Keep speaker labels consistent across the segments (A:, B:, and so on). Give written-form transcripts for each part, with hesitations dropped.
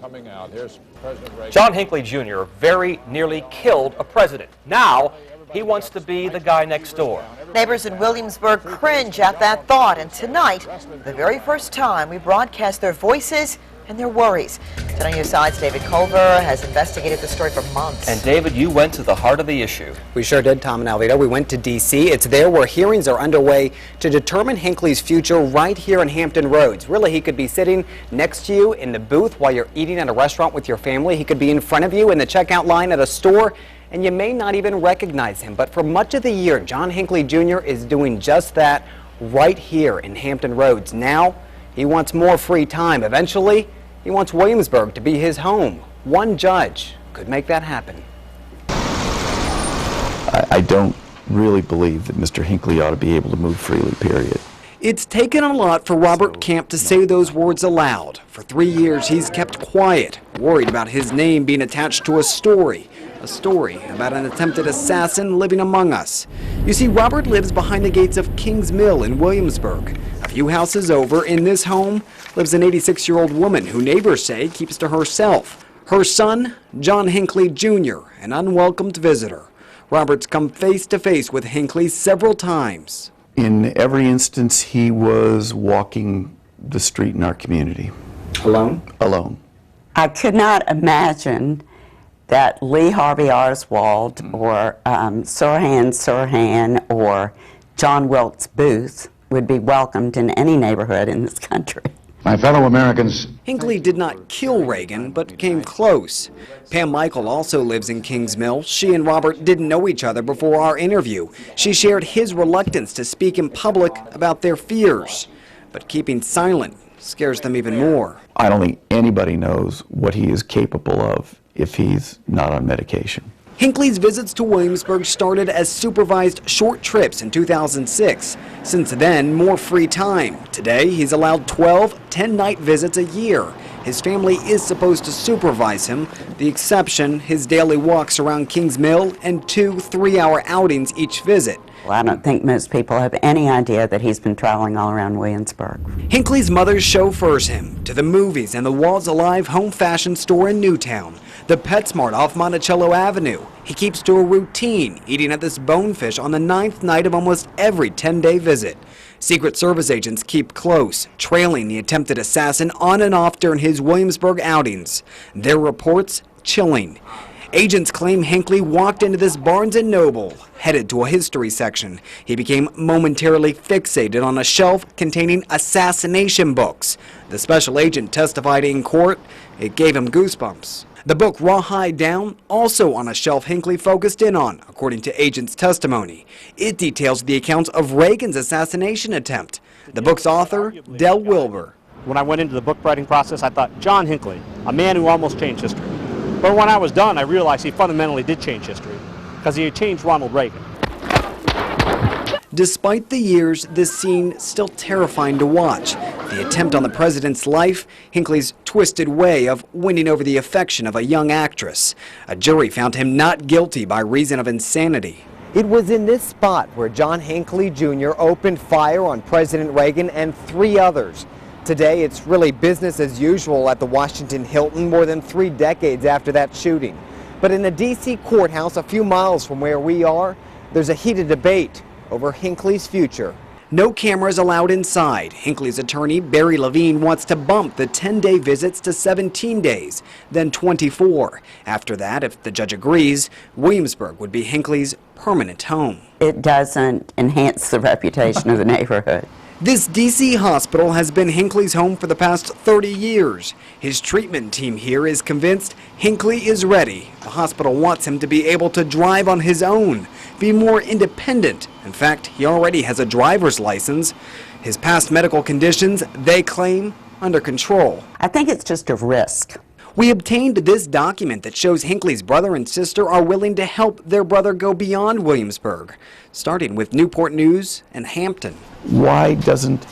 A: coming out. Here's President Reagan.
B: John Hinckley Jr. very nearly killed a president. Now he wants to be the guy next door.
C: Neighbors in Williamsburg cringe at that thought, and tonight, the very first time we broadcast their voices and their worries. Tonight on Your Side's David Culver has investigated the story for months.
B: And David, you went to the heart of the issue.
D: We sure did, Tom and Alvito. We went to D.C. It's there where hearings are underway to determine Hinckley's future right here in Hampton Roads. Really, he could be sitting next to you in the booth while you're eating at a restaurant with your family. He could be in front of you in the checkout line at a store, and you may not even recognize him. But for much of the year, John Hinckley Jr. is doing just that right here in Hampton Roads. Now, he wants more free time. Eventually, he wants Williamsburg to be his home. One judge could make that happen.
E: I don't really believe that Mr. Hinckley ought to be able to move freely, period.
D: It's taken a lot for Robert Camp to say those words aloud. For 3 years, he's kept quiet, worried about his name being attached to a story about an attempted assassin living among us. You see, Robert lives behind the gates of King's Mill in Williamsburg. A few houses over, in this home, lives an 86-year-old woman who neighbors say keeps to herself. Her son, John Hinckley Jr., an unwelcomed visitor. Robert's come face to face with Hinckley several times.
E: In every instance, he was walking the street in our community.
D: Alone?
E: Alone.
F: I could not imagine that Lee Harvey Oswald or Sirhan Sirhan or John Wilkes Booth would be welcomed in any neighborhood in this country.
G: My fellow Americans.
D: Hinckley did not kill Reagan, but came close. Pam Michael also lives in Kings Mill. She and Robert didn't know each other before our interview. She shared his reluctance to speak in public about their fears. But keeping silent scares them even more.
E: I don't think anybody knows what he is capable of if he's not on medication.
D: Hinckley's visits to Williamsburg started as supervised short trips in 2006. Since then, more free time. Today, he's allowed 12 10-night visits a year. His family is supposed to supervise him. The exception, his daily walks around Kings Mill and 2 3-hour outings each visit.
F: Well, I don't think most people have any idea that he's been traveling all around Williamsburg.
D: Hinckley's mother chauffeurs him to the movies and the Walls Alive home fashion store in Newtown, the PetSmart off Monticello Avenue. He keeps to a routine, eating at this bonefish on the 9th night of almost every 10-day visit. Secret Service agents keep close, trailing the attempted assassin on and off during his Williamsburg outings. Their reports chilling. Agents claim Hinckley walked into this Barnes & Noble, headed to a history section. He became momentarily fixated on a shelf containing assassination books. The special agent testified in court. It gave him goosebumps. The book Rawhide Down, also on a shelf Hinckley focused in on, according to agents' testimony. It details the accounts of Reagan's assassination attempt. The book's author, Del Wilbur.
H: When I went into the book writing process, I thought, John Hinckley, a man who almost changed history. But when I was done, I realized he fundamentally did change history, because he had changed Ronald Reagan.
D: Despite the years, this scene still terrifying to watch. The attempt on the president's life, Hinckley's twisted way of winning over the affection of a young actress. A jury found him not guilty by reason of insanity.
I: It was in this spot where John Hinckley Jr. opened fire on President Reagan and 3 others. Today, it's really business as usual at the Washington Hilton more than 3 decades after that shooting. But in the D.C. courthouse a few miles from where we are, there's a heated debate over Hinckley's future.
D: No cameras allowed inside. Hinckley's attorney, Barry Levine, wants to bump the 10-day visits to 17 days, then 24. After that, if the judge agrees, Williamsburg would be Hinckley's permanent home.
F: It doesn't enhance the reputation of the neighborhood.
D: This D.C. hospital has been Hinckley's home for the past 30 years. His treatment team here is convinced Hinckley is ready. The hospital wants him to be able to drive on his own, be more independent. In fact, he already has a driver's license. His past medical conditions, they claim, under control.
F: I think it's just a risk.
D: We obtained this document that shows Hinckley's brother and sister are willing to help their brother go beyond Williamsburg, starting with Newport News and Hampton.
E: Why doesn't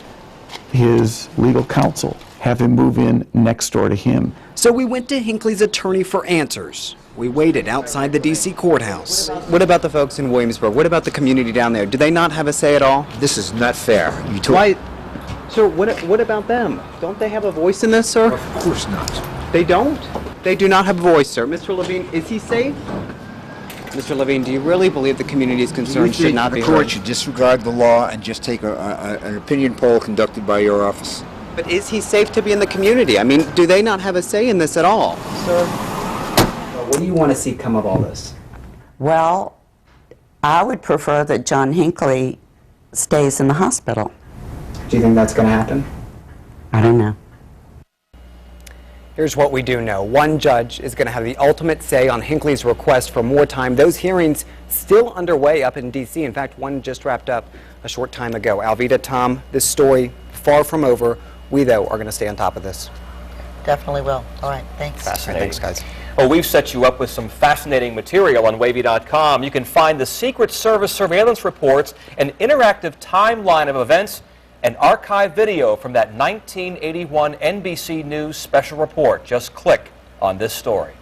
E: his legal counsel have him move in next door to him?
D: So we went to Hinckley's attorney for answers. We waited outside the D.C. courthouse.
I: What about the folks in Williamsburg? What about the community down there? Do they not have a say at all?
G: This is not fair.
I: Why? Sir, what about them? Don't they have a voice in this, sir?
G: Of course not.
D: They don't? They do not have a voice, sir. Mr. Levine, is he safe? Mr. Levine, do you really believe the community's concerns should not be
G: The court
D: heard?
G: should disregard the law and just take an opinion poll conducted by your office.
D: But is he safe to be in the community? I mean, do they not have a say in this at all? Sir, what do you want to see come of all this?
F: Well, I would prefer that John Hinckley stays in the hospital.
D: Do you think that's going to happen?
F: I don't know.
I: Here's what we do know. One judge is going to have the ultimate say on Hinckley's request for more time. Those hearings still underway up in D.C. In fact, one just wrapped up a short time ago. Alvita, Tom, this story far from over. We, though, are going to stay on top of this.
C: Definitely will. All right, thanks.
B: Fascinating.
I: Thanks, guys.
B: Well, we've set you up with some fascinating material on wavy.com. You can find the Secret Service surveillance reports, an interactive timeline of events, and archive video from that 1981 NBC News special report. Just click on this story.